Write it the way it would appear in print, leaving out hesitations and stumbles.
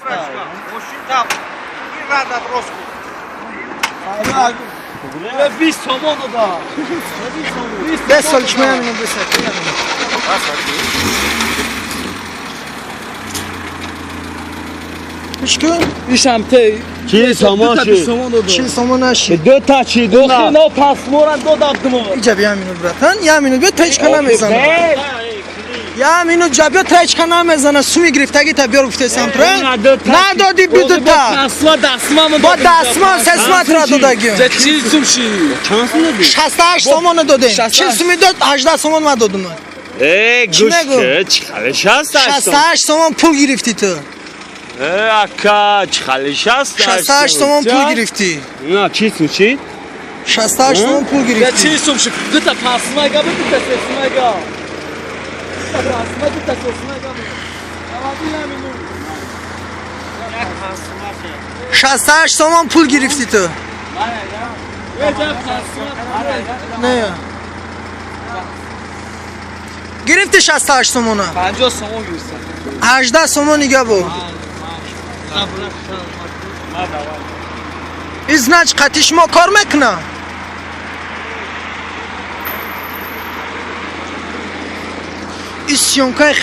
ماشین там این رد درست کن. 20 تومان داد. 10 سالش میام اینو بسات. مشکل؟ ایشم تی. چی سامانشی؟ چی سامان نشی؟ دو تا چی دو نه نه پس مورد دادم. اینجا بیا اینو براتن. یا اینو بیا تاچ کنم میزنه. یا اینو جابیا تاچ کنم میزنه. سومی گرفته کی تا بیار گفته سامپرا؟ ندادی دو تا. دستمام با دستمان سسمت را دادگی. چی سومشی؟ چند سال 68 تومان دادیم. چه سومی داد 18 تومان ما دادم. گوش که چخاله 68 تومان پول گرفتی تو. اکا چخاله 68 تومان پول گرفتی. نه چی سوچی؟ 68 تومان پول گرفتی. چی سومشی؟ دو تا پاسماگا بود دو تا سسماگا. پاسما دو تا سسماگا. 68 تومان پول گرفتی تو. نه گرفتی 68 تومانه 50 تومان گرفتم 18 تومان دیگه بود ازناج قطیش ما کار میکنه اسیونکای